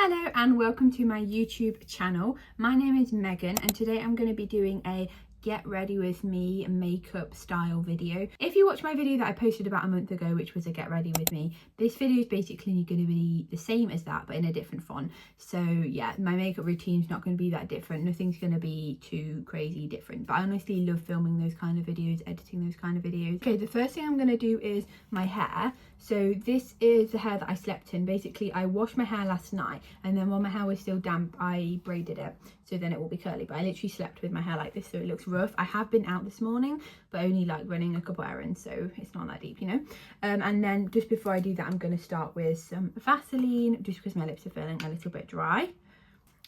Hello and welcome to my YouTube channel. My name is Megan and today I'm going to be doing a get ready with me makeup style video. If you watch my video that I posted about a month ago, which was a get ready with me, this video is basically going to be the same as that but in a different font. So yeah, my makeup routine's not going to be that different. Nothing's going to be too crazy different, but I honestly love filming those kind of videos, editing those kind of videos. Okay, the first thing I'm going to do is my hair. So this is the hair that I slept in. Basically I washed my hair last night and then while my hair was still damp I braided it, so then it will be curly, but I literally slept with my hair like this so it looks rough. I have been out this morning but only like running a couple errands, so it's not that deep, you know. And then just before I do that I'm going to start with some Vaseline just because my lips are feeling a little bit dry.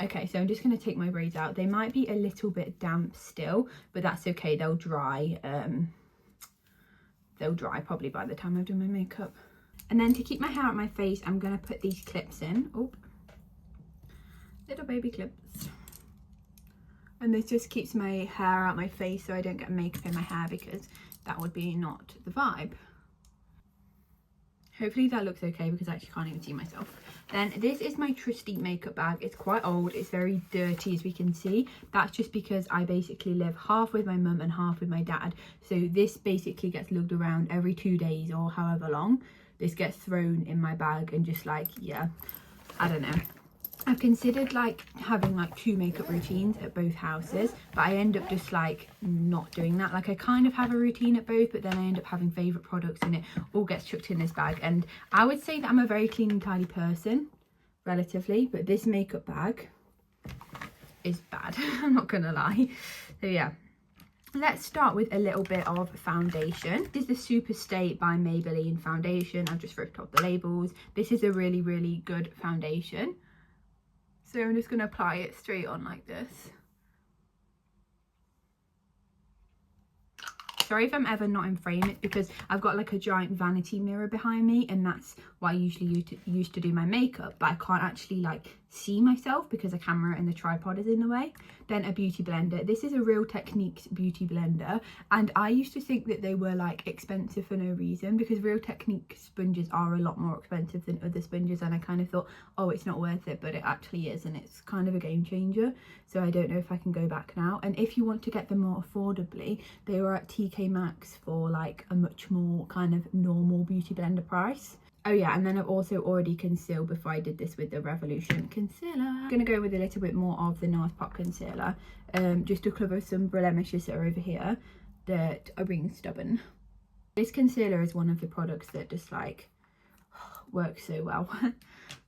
Okay, so I'm just going to take my braids out. They might be a little bit damp still, but that's okay, they'll dry. They'll dry probably by the time I've done my makeup. And then to keep my hair out my face, I'm going to put these clips in. Oh, little baby clips. And this just keeps my hair out my face so I don't get makeup in my hair, because that would be not the vibe. Hopefully that looks okay because I actually can't even see myself. Then this is my trusty makeup bag. It's quite old, it's very dirty as we can see. That's just because I basically live half with my mum and half with my dad. So this basically gets lugged around every 2 days or however long. This gets thrown in my bag and just like, yeah, I don't know. I've considered like having like 2 makeup routines at both houses, but I end up just like not doing that. Like I kind of have a routine at both, but then I end up having favourite products and it all gets chucked in this bag. And I would say that I'm a very clean and tidy person relatively, but this makeup bag is bad. I'm not gonna lie. So yeah, let's start with a little bit of foundation. This is the Super Stay by Maybelline foundation. I've just ripped off the labels. This is a really good foundation. So I'm just going to apply it straight on like this. Sorry if I'm ever not in frame, it's because I've got like a giant vanity mirror behind me and that's what I usually used to do my makeup, but I can't actually like see myself because the camera and the tripod is in the way. Then a beauty blender. This is a Real Techniques beauty blender and I used to think that they were like expensive for no reason, because Real Techniques sponges are a lot more expensive than other sponges, and I kind of thought, oh, it's not worth it, but it actually is, and it's kind of a game changer. So I don't know if I can go back now. And if you want to get them more affordably, they were at TK Maxx for like a much more kind of normal beauty blender price. Oh yeah, and then I've also already concealed before I did this with the Revolution concealer. I'm going to go with a little bit more of the NARS Pop concealer, just to cover some blemishes that are over here that are being stubborn. This concealer is one of the products that just like works so well.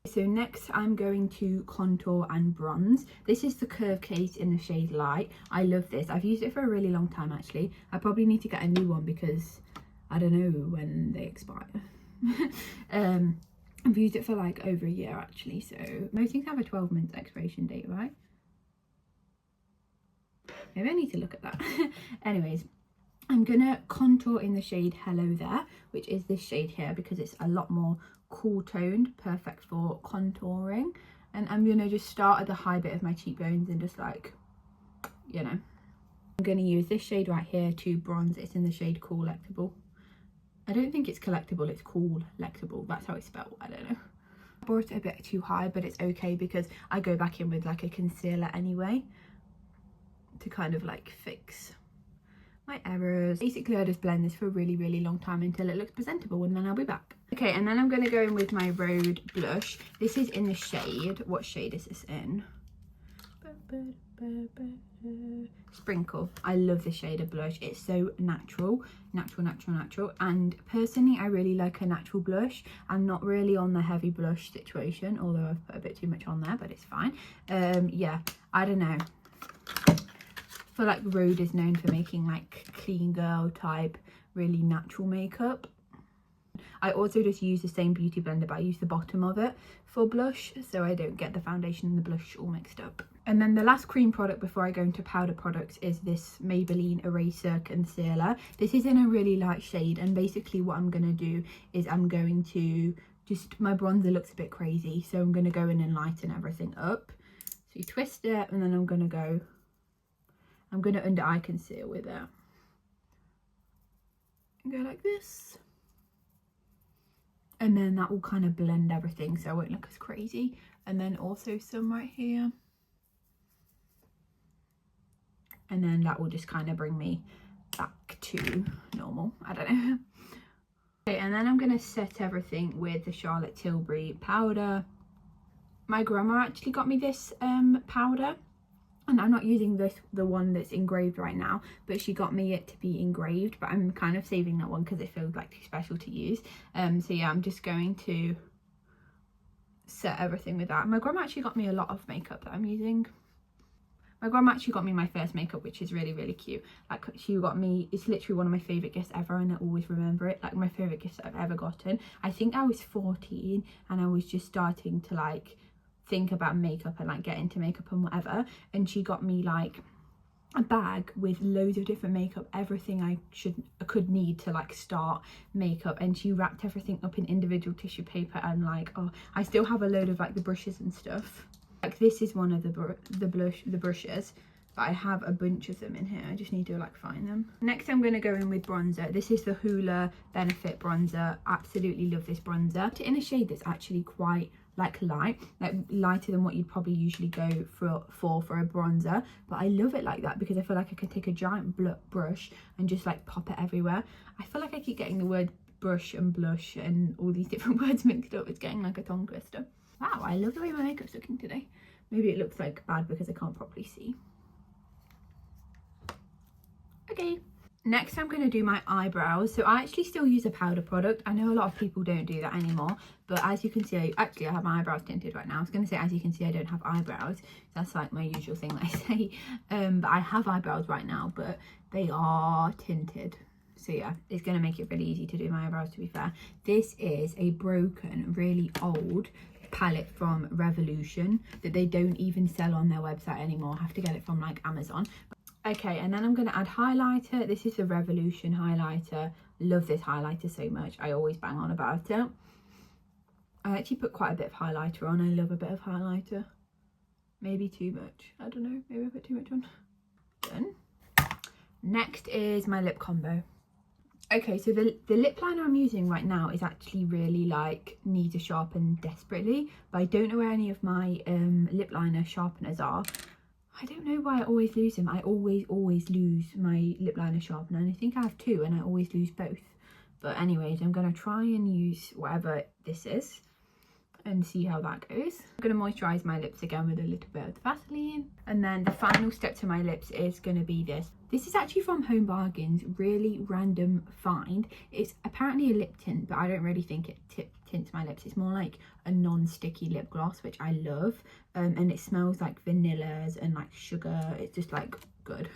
So next I'm going to contour and bronze. This is the Curve Case in the shade Light. I love this. I've used it for a really long time actually. I probably need to get a new one because I don't know when they expire. I've used it for like over a year actually, so most things have a 12-month expiration date, right? Maybe I need to look at that. Anyways, I'm gonna contour in the shade Hello There, which is this shade here, because it's a lot more cool toned, perfect for contouring. And I'm gonna just start at the high bit of my cheekbones and just like, you know, I'm gonna use this shade right here to bronze. It's in the shade Cool Lectable. I don't think it's collectible, it's Cool Lectable. That's how it's spelled, I don't know. I brought it a bit too high, but it's okay because I go back in with like a concealer anyway to kind of like fix my errors. Basically, I just blend this for a really long time until it looks presentable, and then I'll be back. Okay, and then I'm going to go in with my Rhode blush. This is in the shade, what shade is this in? Sprinkle. I love this shade of blush. It's so natural, and personally I really like a natural blush. I'm not really on the heavy blush situation, although I've put a bit too much on there, but it's fine. Yeah, I don't know. I feel like Rhode is known for making like clean girl type really natural makeup. I also just use the same beauty blender, but I use the bottom of it for blush so I don't get the foundation and the blush all mixed up. And then the last cream product before I go into powder products is this Maybelline Eraser Concealer. This is in a really light shade, and basically what I'm going to do is I'm going to just, my bronzer looks a bit crazy, so I'm going to go in and lighten everything up. So you twist it and then I'm going to under eye conceal with it. And go like this. And then that will kind of blend everything so I won't look as crazy. and then also some right here, and then that will just kind of bring me back to normal. I don't know. Okay, and then I'm going to set everything with the Charlotte Tilbury powder. My grandma actually got me this powder, and I'm not using the one that's engraved right now, but she got me it to be engraved, but I'm kind of saving that one because it feels like too special to use. So yeah, I'm just going to set everything with that. My grandma actually got me a lot of makeup that I'm using. My grandma actually got me my first makeup, which is really, really cute. Like, she got me, it's literally one of my favourite gifts ever, and I always remember it. Like, my favourite gifts I've ever gotten. I think I was 14 and I was just starting to like think about makeup and like get into makeup and whatever, and she got me like a bag with loads of different makeup, everything I could need to like start makeup, and she wrapped everything up in individual tissue paper, and like, oh, I still have a load of like the brushes and stuff. Like, this is one of the brushes, but I have a bunch of them in here. I just need to like find them. Next I'm going to go in with bronzer. This is the Hoola Benefit bronzer. Absolutely love this bronzer. In a shade that's actually quite like light, like lighter than what you'd probably usually go for a bronzer, but I love it like that because I feel like I can take a giant brush and just like pop it everywhere. I feel like I keep getting the word brush and blush and all these different words mixed up. It's getting like a tongue twister. Wow, I love the way my makeup's looking today. Maybe it looks like bad because I can't properly see. Okay, next I'm going to do my eyebrows. So I actually still use a powder product. I know a lot of people don't do that anymore, but as you can see, I have my eyebrows tinted right now. I was going to say, as you can see, I don't have eyebrows. That's like my usual thing that I say. But I have eyebrows right now, but they are tinted. So yeah, it's going to make it really easy to do my eyebrows, to be fair. This is a broken, really old palette from Revolution that they don't even sell on their website anymore. I have to get it from like Amazon. Okay, and then I'm going to add highlighter. This is the Revolution highlighter. Love this highlighter so much. I always bang on about it. I actually put quite a bit of highlighter on. I love a bit of highlighter. Maybe too much. I don't know. Maybe I put too much on. Done. Next is my lip combo. Okay, so the lip liner I'm using right now is actually really like need to sharpen desperately, but I don't know where any of my lip liner sharpeners are. I don't know why I always lose them. I always lose my lip liner sharpener, and I think I have two and I always lose both. But anyways, I'm going to try and use whatever this is and see how that goes. I'm going to moisturise my lips again with a little bit of Vaseline. And then the final step to my lips is going to be this. This is actually from Home Bargains, really random find. It's apparently a lip tint, but I don't really think it tints my lips. It's more like a non-sticky lip gloss, which I love. And it smells like vanillas and like sugar. It's just like good.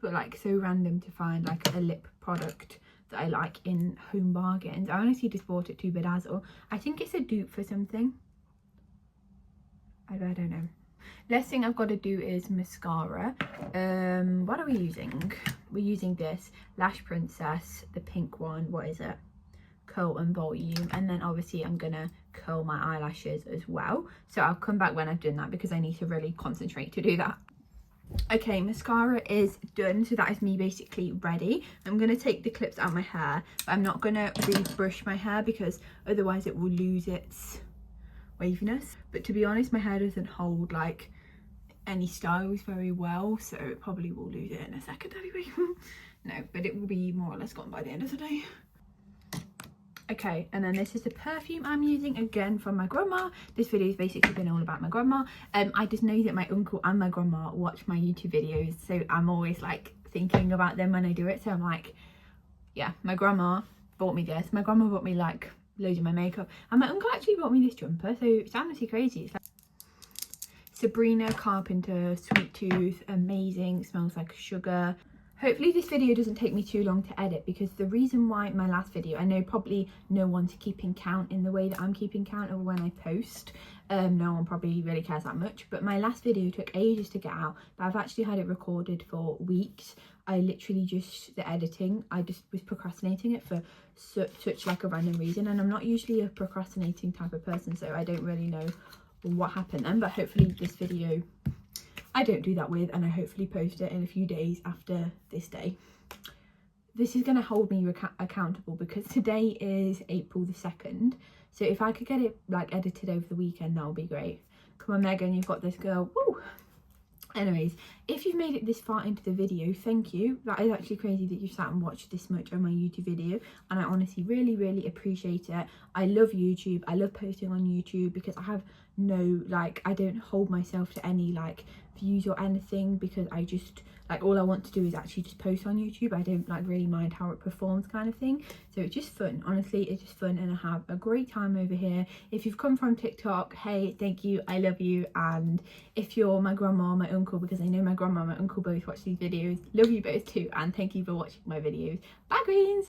But like so random to find like a lip product that I like in Home Bargains. I honestly just bought it to bedazzle. I think it's a dupe for something. I don't know. Last thing I've got to do is mascara. What are we using? We're using this Lash Princess, the pink one. What is it? Curl and Volume. And then obviously I'm gonna curl my eyelashes as well. So I'll come back when I've done that because I need to really concentrate to do that. Okay, mascara is done, so that is me basically ready. I'm going to take the clips out of my hair, but I'm not going to really brush my hair because otherwise it will lose its waviness. But to be honest, my hair doesn't hold like any styles very well, so it probably will lose it in a second anyway. No, but it will be more or less gone by the end of the day. Okay, and then this is the perfume I'm using, again from my grandma. This video has basically been all about my grandma. I just know that my uncle and my grandma watch my YouTube videos, so I'm always like thinking about them when I do it. So I'm like, yeah, my grandma bought me this. My grandma bought me like loads of my makeup, and my uncle actually bought me this jumper, so it's honestly crazy. It's like Sabrina Carpenter Sweet Tooth, amazing, smells like sugar. Hopefully this video doesn't take me too long to edit, because the reason why my last video, I know probably no one's keeping count in the way that I'm keeping count of when I post. No one probably really cares that much, but my last video took ages to get out, but I've actually had it recorded for weeks. I literally just, the editing, I just was procrastinating it for such like a random reason, and I'm not usually a procrastinating type of person, so I don't really know what happened then, but hopefully this video I don't do that with, and I hopefully post it in a few days after this day. This is going to hold me accountable because today is April the 2nd, So if I could get it like edited over the weekend, that would be great. Come on, Megan, you've got this, girl. Woo! Anyways, if you've made it this far into the video, thank you. That is actually crazy that you sat and watched this much on my YouTube video, and I honestly really appreciate it. I love YouTube. I love posting on YouTube because I have no, like, I don't hold myself to any like views or anything, because I just like, all I want to do is actually just post on YouTube. I don't like really mind how it performs, kind of thing. So it's just fun. Honestly, it's just fun, and I have a great time over here. If you've come from TikTok, hey, thank you, I love you. And if you're my grandma or my uncle, because I know my grandma and my uncle both watch these videos, love you both too, and thank you for watching my videos. Bye, greens.